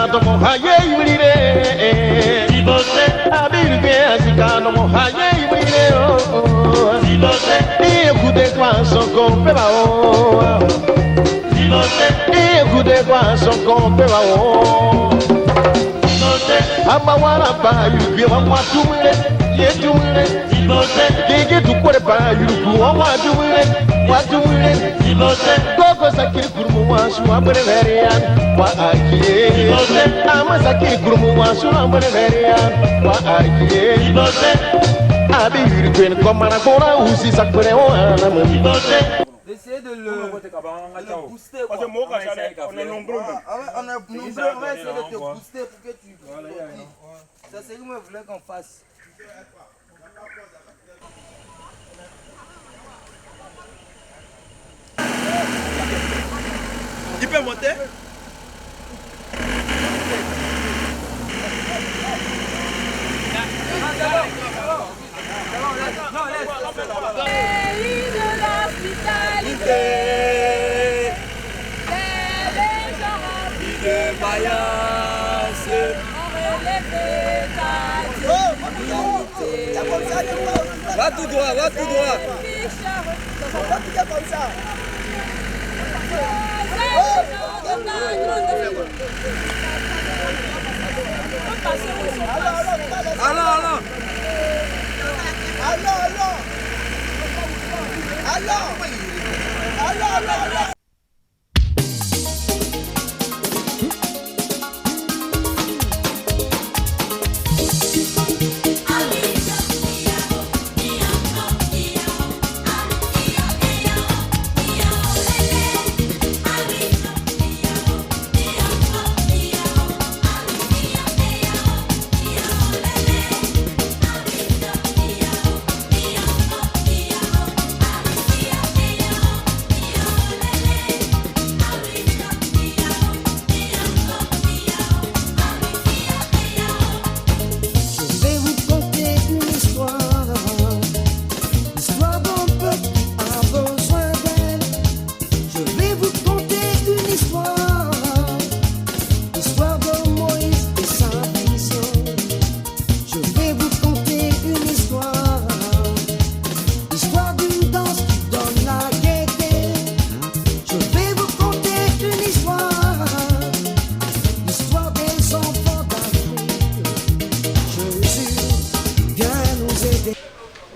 Sikano Mohaye Yurire, Abirbe Sikano Mohaye Yurire, écoutez quoi son compé bao, écoutez quoi son compé bao. Amawara pa yubi wa matumule, yetumule, gege tukore pa yubu wa matumule, gogo sakiri kurumu wa suwa bere verian, wa akiye, ama sakiri kurumu wa suwa bere verian, wa akiye, abi yurikwen komana kora usi sakure wa anamu. Essayez de le booster. Parce que moi, on est nombreux. On va essayer de te booster pour que tu... C'est ce que je voulais qu'on fasse. Il peut monter? Pays de l'hospitalité, des gens remplis de vaillance, ont relevé ta dignité. Va tout droit, va tout droit. Allons.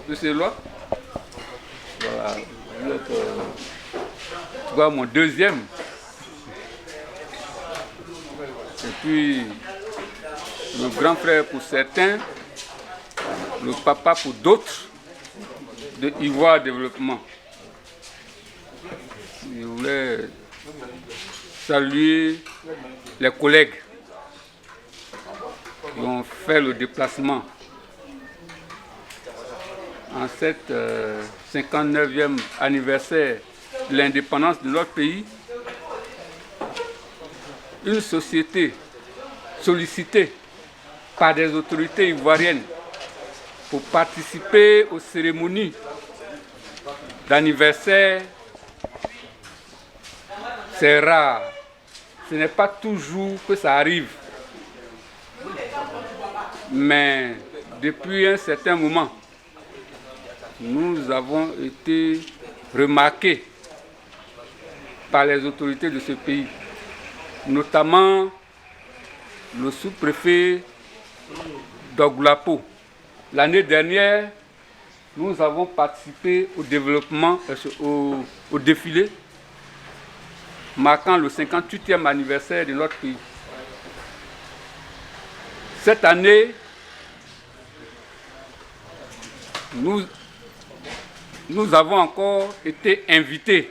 Monsieur Loi, voilà, vous êtes mon deuxième. Et puis, le grand frère pour certains, le papa pour d'autres, de Ivoire Développement. Je voulais saluer les collègues qui ont fait le déplacement en cette 59e anniversaire de l'indépendance de notre pays. Une société sollicitée par des autorités ivoiriennes pour participer aux cérémonies d'anniversaire, c'est rare. Ce n'est pas toujours que ça arrive. Mais depuis un certain moment, nous avons été remarqués par les autorités de ce pays, notamment le sous-préfet d'Oglapo. L'année dernière, nous avons participé au développement, au défilé marquant le 58e anniversaire de notre pays. Cette année, nous avons encore été invités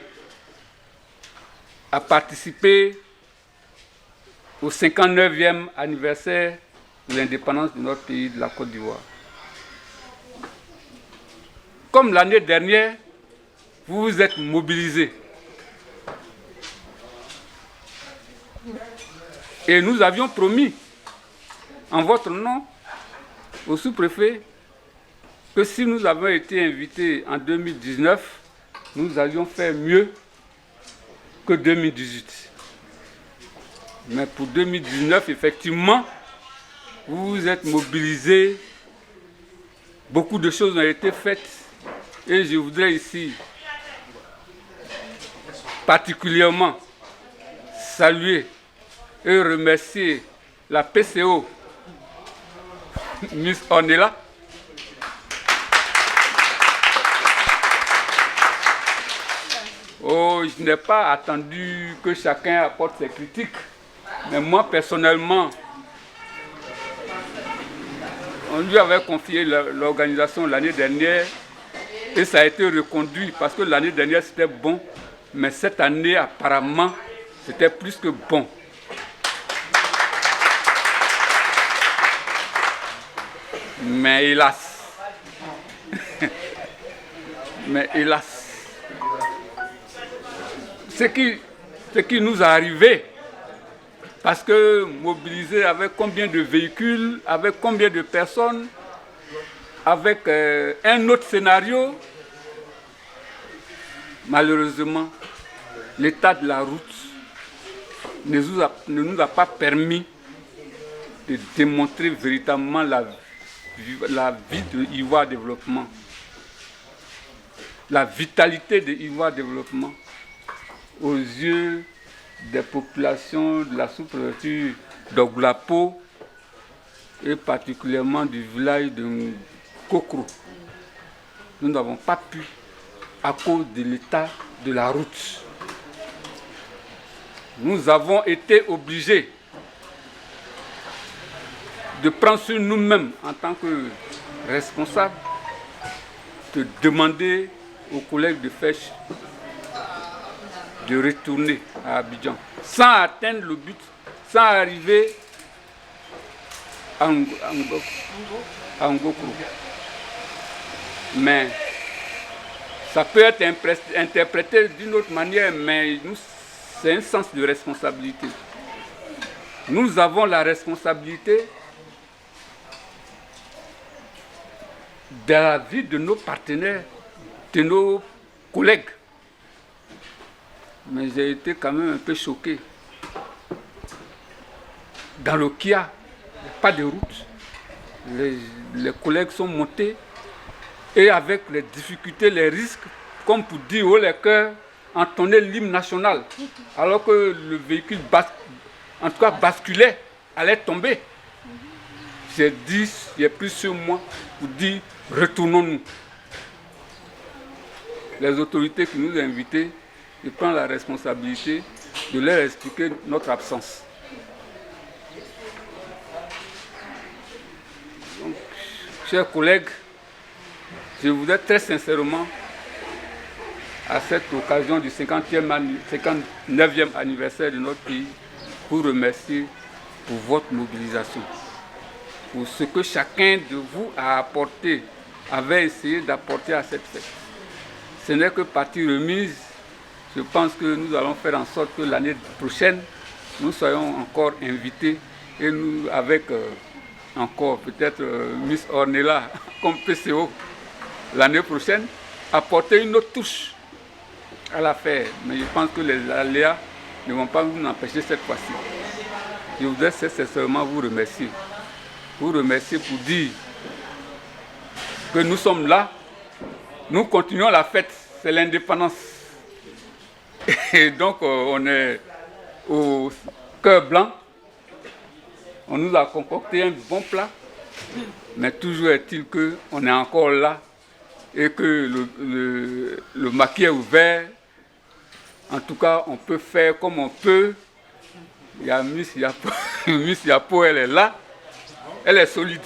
à participer au 59e anniversaire de l'indépendance de notre pays, de la Côte d'Ivoire. Comme l'année dernière, vous vous êtes mobilisés. Et nous avions promis, en votre nom, au sous-préfet, que si nous avons été invités en 2019, nous allions faire mieux que 2018. Mais pour 2019, effectivement, vous vous êtes mobilisés. Beaucoup de choses ont été faites. Et je voudrais ici particulièrement saluer et remercier la PCO, Miss Ornella, oh, je n'ai pas attendu que chacun apporte ses critiques, mais moi personnellement, on lui avait confié l'organisation l'année dernière et ça a été reconduit parce que l'année dernière c'était bon, mais cette année apparemment c'était plus que bon. Mais hélas, ce qui nous est arrivé, parce que mobiliser avec combien de véhicules, avec combien de personnes, avec un autre scénario, malheureusement, l'état de la route ne nous a pas permis de démontrer véritablement la vie de Ivoire Développement, la vitalité de Ivoire Développement aux yeux des populations de la sous-préfecture d'Oglapo et particulièrement du village de Kokro. Nous n'avons pas pu à cause de l'état de la route. Nous avons été obligés de prendre sur nous-mêmes en tant que responsables, de demander aux collègues de Fèche de retourner à Abidjan, sans atteindre le but, sans arriver à Ngokro. Mais ça peut être interprété d'une autre manière, mais c'est un sens de responsabilité. Nous avons la responsabilité de la vie de nos partenaires, de nos collègues. Mais j'ai été quand même un peu choqué. Dans le Kia, il n'y a pas de route. Les collègues sont montés et avec les difficultés, les risques, comme pour dire haut les cœurs, entonner l'hymne national, alors que le véhicule basculait, allait tomber. J'ai pris sur moi pour dire retournons-nous. Les autorités qui nous ont invités, je prends la responsabilité de leur expliquer notre absence. Donc, chers collègues, je voudrais très sincèrement, à cette occasion du 59e anniversaire de notre pays, vous remercier pour votre mobilisation, pour ce que chacun de vous a apporté, avait essayé d'apporter à cette fête. Ce n'est que partie remise. Je pense que nous allons faire en sorte que l'année prochaine, nous soyons encore invités et nous, avec encore peut-être Miss Ornella comme PCO, l'année prochaine, apporter une autre touche à l'affaire. Mais je pense que les aléas ne vont pas nous empêcher cette fois-ci. Je voudrais sincèrement vous remercier. Vous remercier pour dire que nous sommes là, nous continuons la fête, c'est l'indépendance. Et donc on est au cœur blanc, on nous a concocté un bon plat, mais toujours est-il qu'on est encore là et que le maquis est ouvert. En tout cas, on peut faire comme on peut. Il y a Miss Yapo, Miss Yapo, elle est là, elle est solide.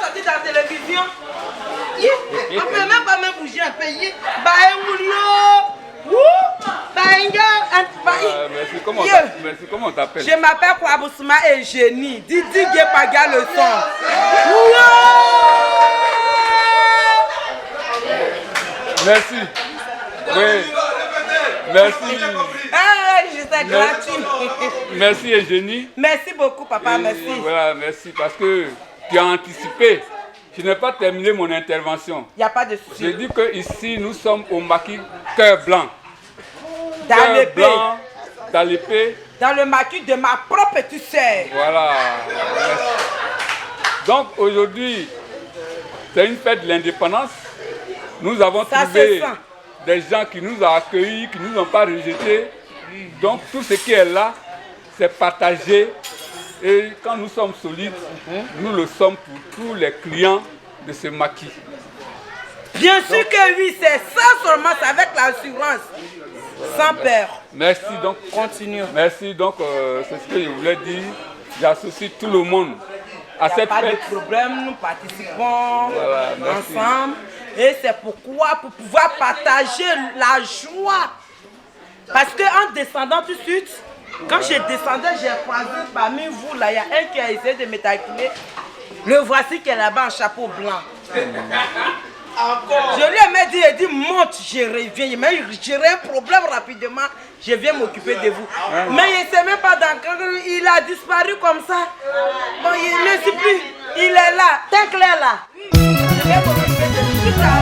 Sorti dans la télévision, on ne peut même pas me bouger un pays. Merci, comment on t'appelle? Je m'appelle Kouaboussouma et Génie. Didi Guépaga le son. Merci. Oui. Merci. J'étais gratuit. Merci Eugénie. Merci beaucoup, papa. Et merci. Voilà, merci parce que tu as anticipé. Je n'ai pas terminé mon intervention. Il n'y a pas de souci. Je dis que ici nous sommes au maquis Cœur Blanc. Dans l'épée. Dans l'épée. Dans le maquis de ma propre petite sœur. Voilà. Donc aujourd'hui, c'est une fête de l'indépendance. Nous avons trouvé des gens qui nous ont accueillis, qui ne nous ont pas rejetés. Donc tout ce qui est là, c'est partagé. Et quand nous sommes solides, nous le sommes pour tous les clients de ce maquis. Bien sûr que oui, c'est ça seulement, c'est avec l'assurance. Sans peur. Merci donc. Continue. Merci donc, c'est ce que je voulais dire. J'associe tout le monde à cette fête. Il n'y a pas de problème, nous participons ensemble. Et c'est pourquoi, pour pouvoir partager la joie. Parce qu'en descendant tout de suite, quand je descendais, j'ai croisé parmi vous, là, il y a un qui a essayé de me taquiner. Le voici qui est là-bas en chapeau blanc. Je lui ai dit, monte, je reviens. Mais j'ai un problème rapidement, je viens m'occuper de vous. Mais il ne sait même pas il a disparu comme ça. Bon, il ne sait plus, il est là, t'es clair là. Je vais m'occuper de vous tout à l'heure.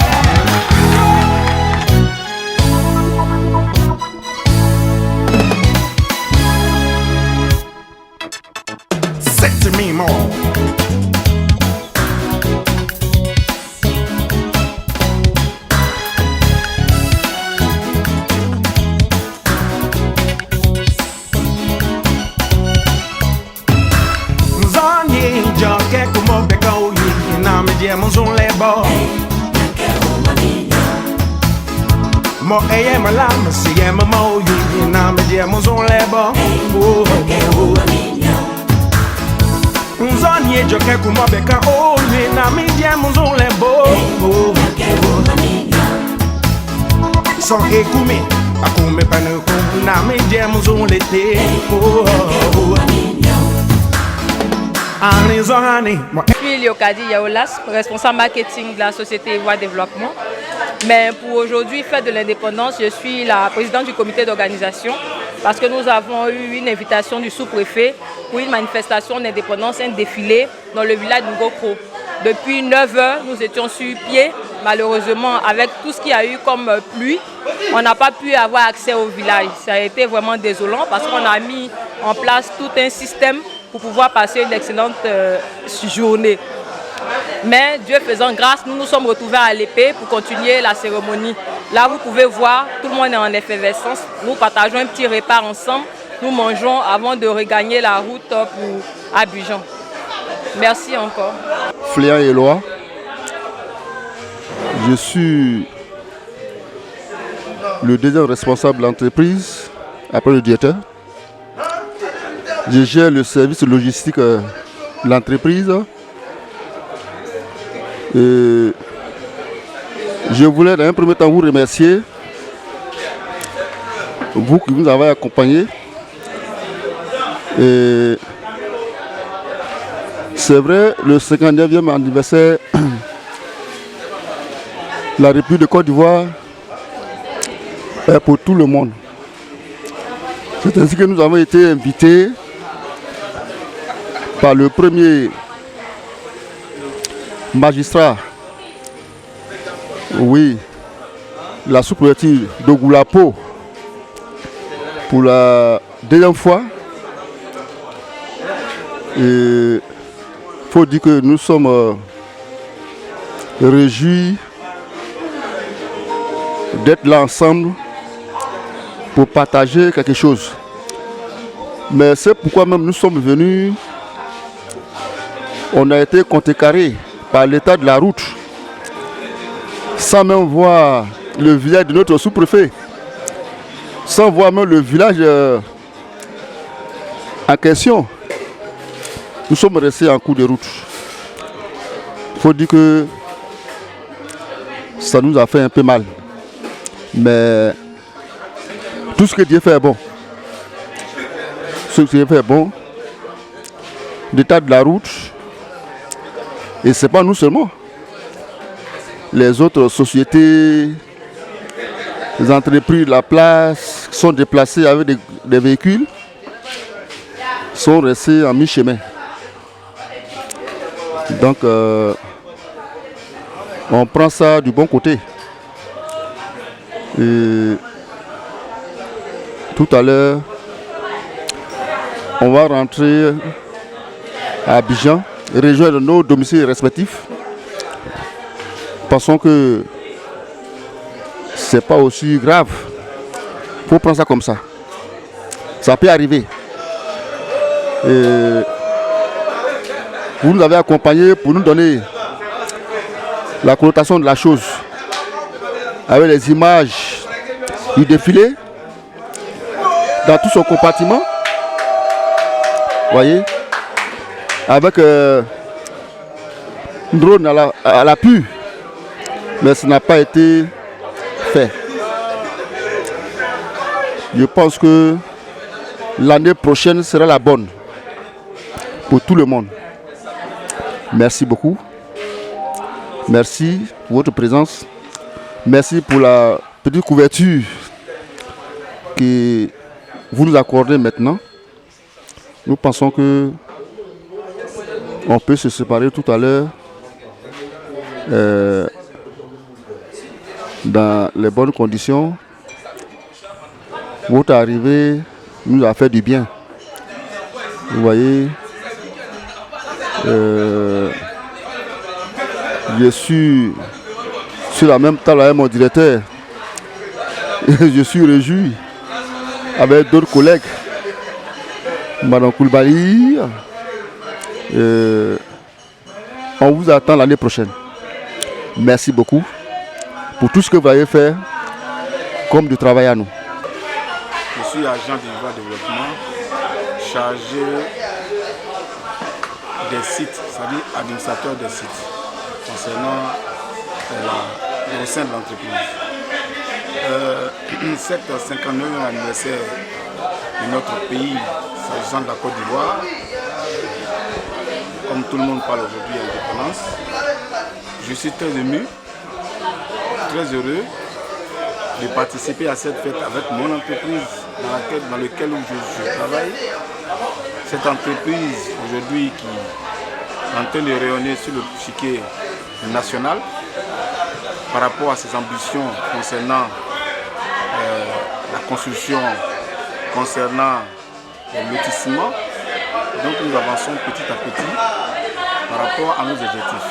To me more. Zanye joke como beka oyi na me die mo zon lebo. Mo eye malama si ye mo oyi na me die mo zon lebo. Nzanye joke kuma beka oye na mi die muzon lebo. Son ekumi akume panuku na mi die muzon lete. Je suis Liokadi Yaolas, responsable marketing de la société Voix Développement. Mais pour aujourd'hui, fête de l'indépendance, je suis la présidente du comité d'organisation parce que nous avons eu une invitation du sous-préfet pour une manifestation d'indépendance, un défilé dans le village de Ngokro. Depuis 9 h, nous étions sur pied. Malheureusement, avec tout ce qu'il y a eu comme pluie, on n'a pas pu avoir accès au village. Ça a été vraiment désolant parce qu'on a mis en place tout un système pour pouvoir passer une excellente journée. Mais Dieu faisant grâce, nous nous sommes retrouvés à l'épée pour continuer la cérémonie. Là, vous pouvez voir, tout le monde est en effervescence. Nous partageons un petit repas ensemble. Nous mangeons avant de regagner la route pour Abidjan. Merci encore. Fléan Éloi, je suis le deuxième responsable de l'entreprise, après le directeur. Je gère le service logistique de l'entreprise. Je voulais dans un premier temps vous remercier, vous qui nous avez accompagnés. C'est vrai, le 59e anniversaire de la République de Côte d'Ivoire est pour tout le monde. C'est ainsi que nous avons été invités par le premier magistrat, oui, la sous-préfecture de Goulapo, pour la deuxième fois. Il faut dire que nous sommes réjouis d'être là ensemble pour partager quelque chose. Mais c'est pourquoi même nous sommes venus. On a été contrecarrés par l'état de la route, sans même voir le village de notre sous-préfet, sans voir même le village en question. Nous sommes restés en cours de route. Il faut dire que ça nous a fait un peu mal. Mais tout ce que Dieu fait est bon. Ce que Dieu fait est bon. L'état de la route. Et ce n'est pas nous seulement. Les autres sociétés, les entreprises de la place qui sont déplacées avec des véhicules sont restés en mi-chemin. Donc, on prend ça du bon côté. Et tout à l'heure, on va rentrer à Abidjan et rejoindre nos domiciles respectifs. Pensons que c'est pas aussi grave. Il faut prendre ça comme ça. Ça peut arriver. Et vous nous avez accompagnés pour nous donner la connotation de la chose avec les images du défilé dans tout son compartiment. Voyez, avec un drone à l'appui, mais ça n'a pas été fait. Je pense que l'année prochaine sera la bonne pour tout le monde. Merci beaucoup. Merci pour votre présence. Merci pour la petite couverture que vous nous accordez maintenant. Nous pensons que on peut se séparer tout à l'heure dans les bonnes conditions. Votre arrivée nous a fait du bien. Vous voyez, je suis sur la même table avec mon directeur. Je suis réjoui avec d'autres collègues. Madame Koulibaly, on vous attend l'année prochaine. Merci beaucoup pour tout ce que vous avez fait comme du travail à nous. Je suis agent d'Ivoire Développement, chargé des sites, c'est-à-dire administrateur des sites, concernant au sein de l'entreprise. Cette 59e anniversaire de notre pays, s'agissant de la Côte d'Ivoire, comme tout le monde parle aujourd'hui d'indépendance, je suis très ému, très heureux de participer à cette fête avec mon entreprise dans laquelle je travaille. Cette entreprise aujourd'hui qui est en train de rayonner sur le chiquet national par rapport à ses ambitions concernant la construction, concernant le lotissement. Donc nous avançons petit à petit par rapport à nos objectifs.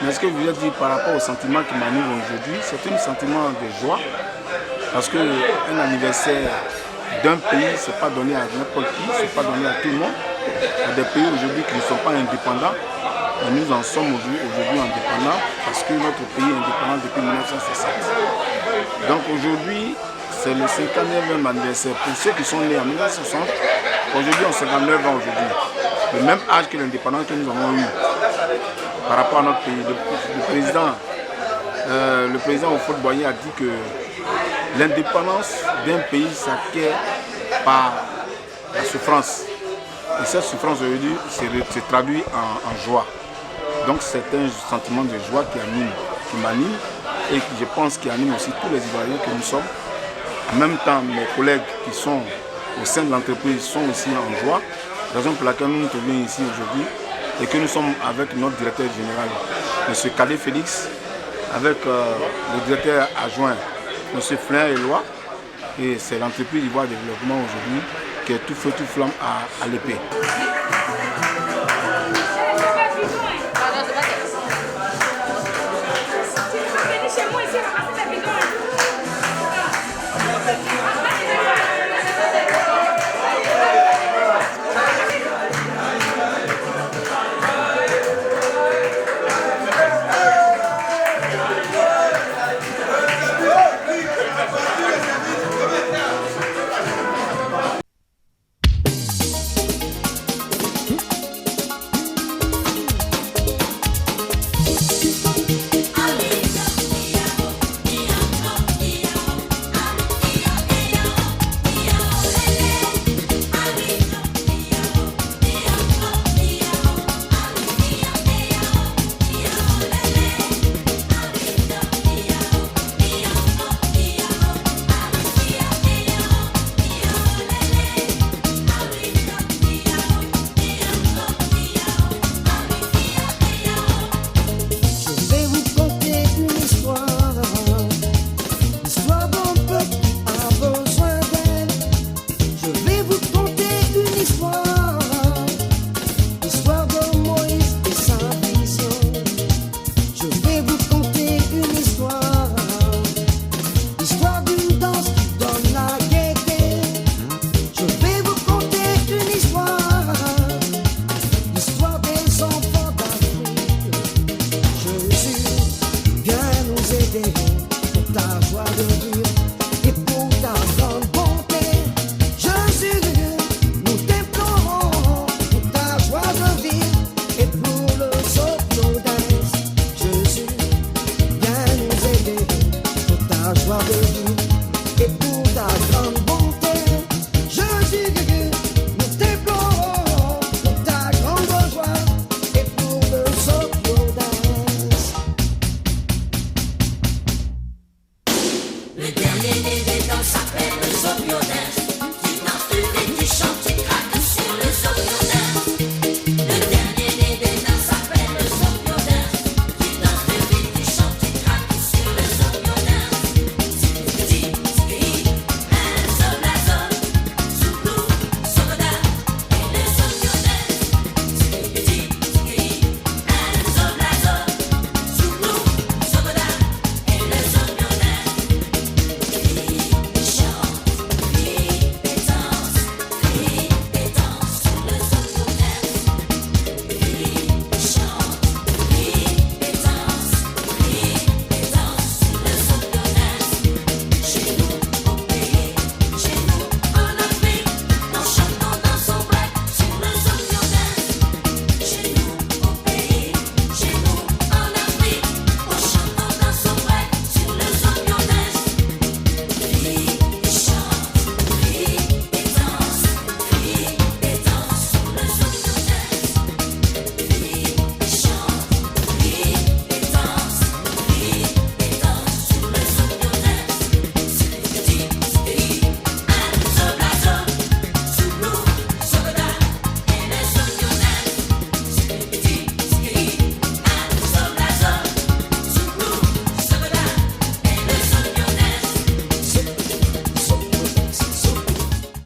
Mais ce que je voulais dire par rapport au sentiment qui m'anime aujourd'hui, c'est un sentiment de joie parce qu'un anniversaire d'un pays, ce n'est pas donné à n'importe qui, ce n'est pas donné à tout le monde. Il y a des pays aujourd'hui qui ne sont pas indépendants et nous en sommes aujourd'hui indépendants parce que notre pays est indépendant depuis 1960. Donc aujourd'hui, c'est le 59e anniversaire. Pour ceux qui sont nés en 1960, aujourd'hui on a 59 ans aujourd'hui. Le même âge que l'indépendance que nous avons eu par rapport à notre pays. Le président Houphouët-Boigny a dit que l'indépendance d'un pays s'acquiert par la souffrance. Et cette souffrance aujourd'hui se traduit en joie. Donc c'est un sentiment de joie qui m'anime et qui, je pense, qui anime aussi tous les Ivoiriens que nous sommes. En même temps, mes collègues qui sont au sein de l'entreprise sont aussi en joie, raison pour laquelle nous nous trouvons ici aujourd'hui et que nous sommes avec notre directeur général, M. Kadé Félix, avec le directeur adjoint, M. Flin Eloi, et c'est l'entreprise Ivoire Développement aujourd'hui qui est tout feu, tout flamme à l'épée. Chez moi ici,